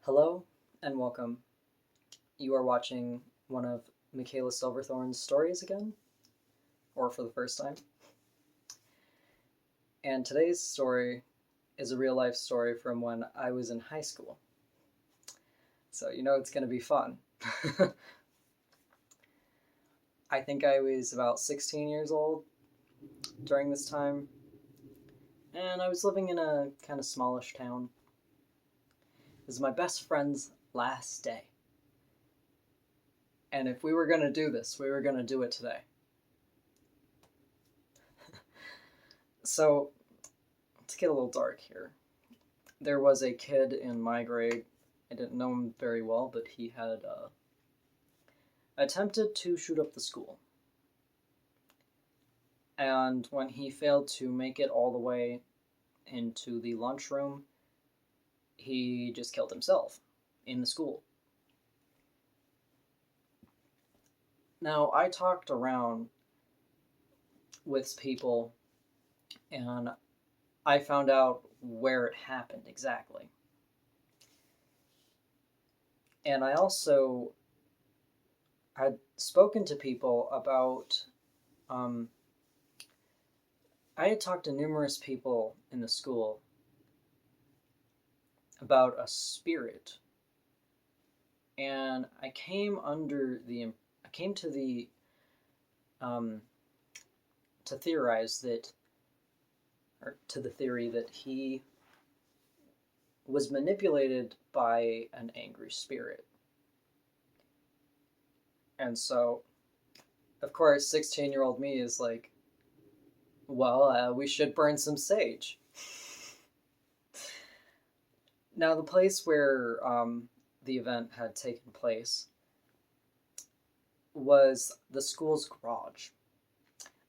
Hello and welcome. You are watching one of Michaela Silverthorne's stories again, or for the first time. And today's story is a real life story from when I was in high school. So you know it's going to be fun. I think I was about 16 years old during this time, and I was living in a kind of smallish town. It was my best friend's last day. And if we were going to do this, we were going to do it today. So, to get a little dark here, there was a kid in my grade. I didn't know him very well, but he had attempted to shoot up the school. And when he failed to make it all the way into the lunchroom, he just killed himself in the school. Now, I talked around with people and I found out where it happened exactly. And I also had spoken to people about, I had talked to numerous people in the school about a spirit. And I came to the, to theorize that, or to the theory that he was manipulated by an angry spirit. And so, of course, 16-year-old me is like, well, we should burn some sage. Now, the place where the event had taken place was the school's garage.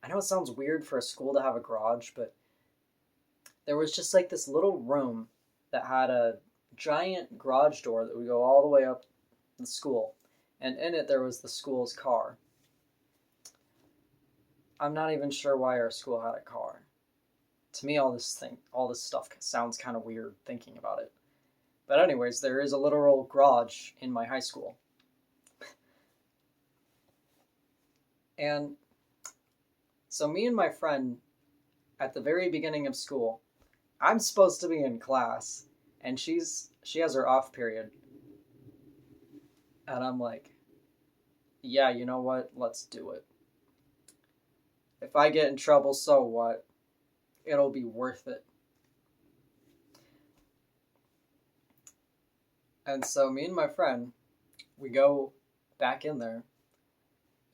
I know it sounds weird for a school to have a garage, but there was just like this little room that had a giant garage door that would go all the way up the school. And in it, there was the school's car. I'm not even sure why our school had a car. To me, all this stuff sounds kind of weird thinking about it. But anyways, there is a literal garage in my high school. And so me and my friend, at the very beginning of school, I'm supposed to be in class, and she has her off period. And I'm like, yeah, you know what? Let's do it. If I get in trouble, so what? It'll be worth it. And so me and my friend, we go back in there.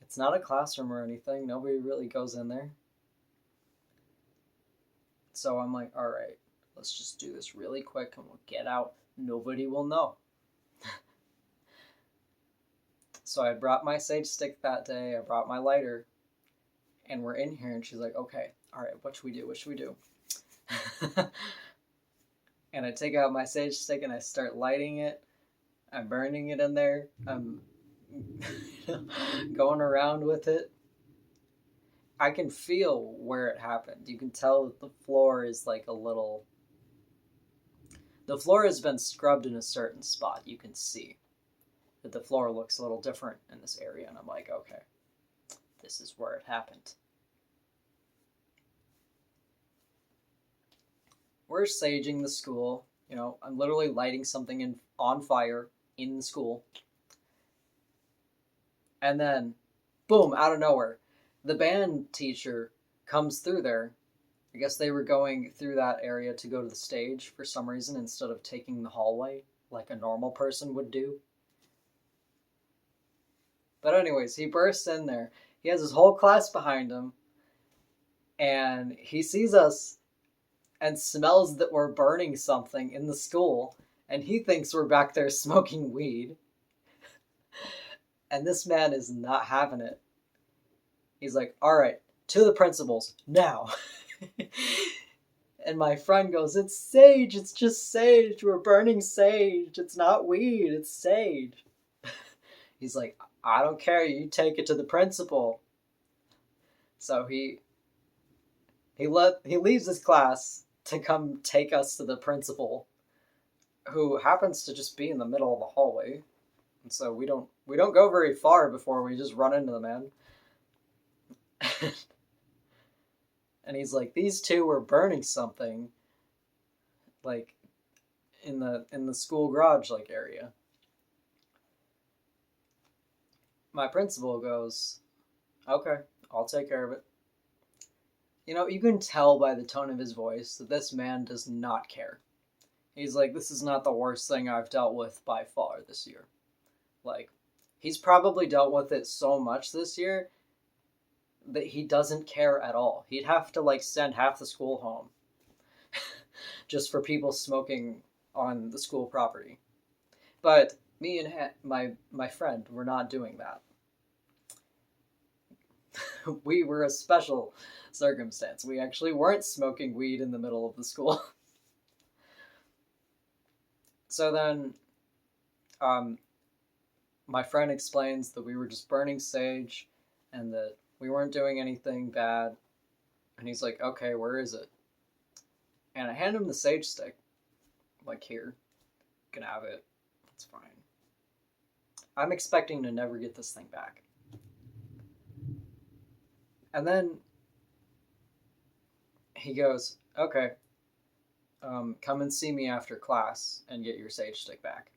It's not a classroom or anything. Nobody really goes in there. So I'm like, all right, let's just do this really quick and we'll get out. Nobody will know. So I brought my sage stick that day. I brought my lighter. And we're in here and she's like, okay, all right, what should we do? What should we do? And I take out my sage stick and I start lighting it. I'm burning it in there. I'm going around with it. I can feel where it happened. You can tell that the floor is like a little... The floor has been scrubbed in a certain spot. You can see that the floor looks a little different in this area. And I'm like, okay, this is where it happened. We're saging the school. You know, I'm literally lighting something on fire in the school. And then, boom, out of nowhere, the band teacher comes through there. I guess they were going through that area to go to the stage for some reason instead of taking the hallway like a normal person would do. But anyways, he bursts in there. He has his whole class behind him. And he sees us and smells that we're burning something in the school, and he thinks we're back there smoking weed. And this man is not having it. He's like, all right, to the principals, now. And my friend goes, it's sage, it's just sage, we're burning sage, it's not weed, it's sage. He's like, I don't care, you take it to the principal. So he leaves his class to come take us to the principal. who happens to just be in the middle of the hallway. And so we don't go very far before we just run into the man. And he's like, these two were burning something, like in the school garage like area. My principal goes, okay, I'll take care of it. You can tell by the tone of his voice that this man does not care. He's like, this is not the worst thing I've dealt with by far this year. Like, he's probably dealt with it so much this year that he doesn't care at all. He'd have to like send half the school home just for people smoking on the school property. But me and my friend were not doing that. We were a special circumstance. We actually weren't smoking weed in the middle of the school. So then, my friend explains that we were just burning sage and that we weren't doing anything bad. And he's like, okay, where is it? And I hand him the sage stick. I'm like, here, you can have it. It's fine. I'm expecting to never get this thing back. And then he goes, okay, come and see me after class and get your sage stick back.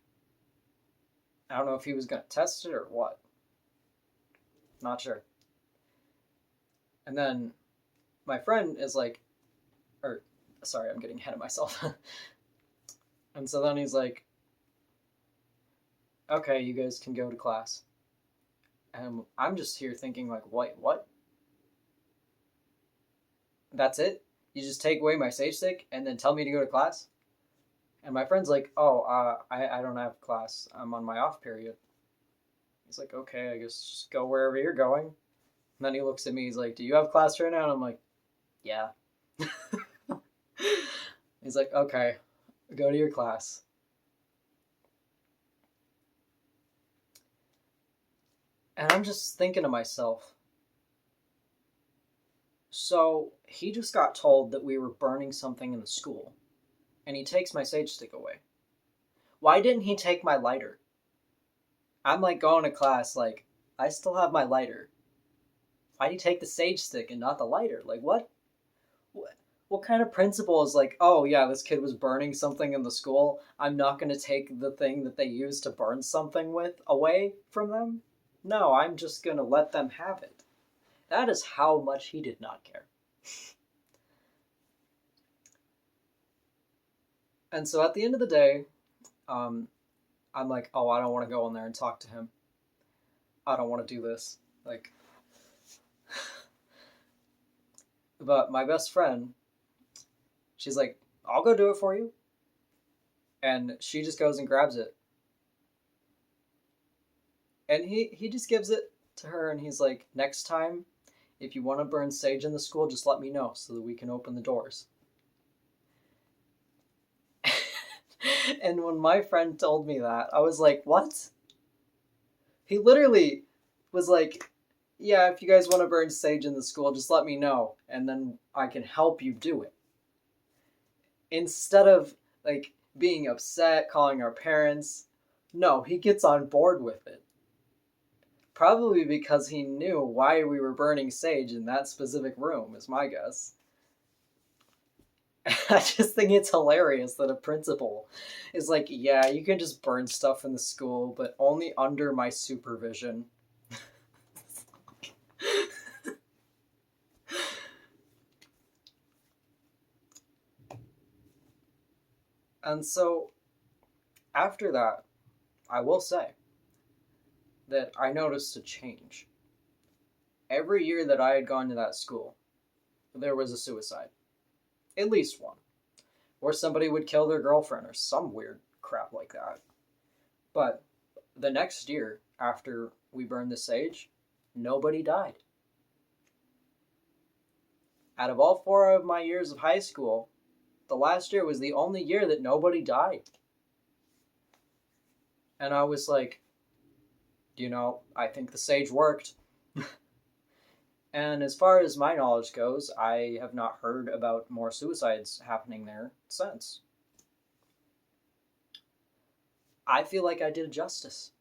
I don't know if he was going to test it or what. Not sure. And then my friend is like, sorry, I'm getting ahead of myself. And so then he's like, okay, you guys can go to class. And I'm just here thinking like, wait, what? That's it? You just take away my sage stick and then tell me to go to class? And my friend's like, oh, I don't have class. I'm on my off period. He's like, okay, I guess just go wherever you're going. And then he looks at me, he's like, do you have class right now? And I'm like, yeah. He's like, okay, go to your class. And I'm just thinking to myself, so he just got told that we were burning something in the school, and he takes my sage stick away. Why didn't he take my lighter? I'm like going to class, like, I still have my lighter. Why'd he take the sage stick and not the lighter? Like, what? What kind of principal is like, oh yeah, this kid was burning something in the school, I'm not going to take the thing that they used to burn something with away from them? No, I'm just going to let them have it. That is how much he did not care. And so at the end of the day, I'm like, oh, I don't want to go in there and talk to him. I don't want to do this. Like, but my best friend, she's like, I'll go do it for you. And she just goes and grabs it. And he just gives it to her and he's like, next time, if you want to burn sage in the school, just let me know so that we can open the doors. And when my friend told me that, I was like, what? He literally was like, yeah, if you guys want to burn sage in the school, just let me know, and then I can help you do it. Instead of, like, being upset, calling our parents, no, he gets on board with it. Probably because he knew why we were burning sage in that specific room, is my guess. I just think it's hilarious that a principal is like, yeah, you can just burn stuff in the school, but only under my supervision. And so, after that, I will say that I noticed a change. Every year that I had gone to that school, there was a suicide. At least one. Or somebody would kill their girlfriend or some weird crap like that. But the next year, after we burned the sage, nobody died. Out of all 4 of my years of high school, the last year was the only year that nobody died. And I was like, I think the sage worked. And as far as my knowledge goes, I have not heard about more suicides happening there since. I feel like I did justice.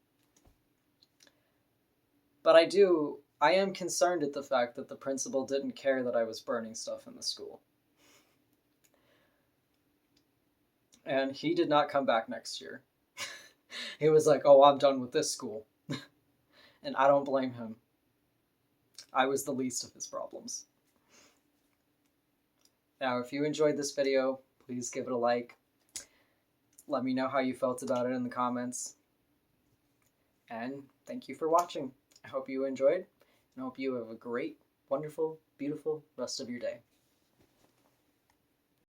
But I am concerned at the fact that the principal didn't care that I was burning stuff in the school. And he did not come back next year. He was like, oh, I'm done with this school. And I don't blame him. I was the least of his problems. Now, if you enjoyed this video, please give it a like. Let me know how you felt about it in the comments. And thank you for watching. I hope you enjoyed, and I hope you have a great, wonderful, beautiful rest of your day.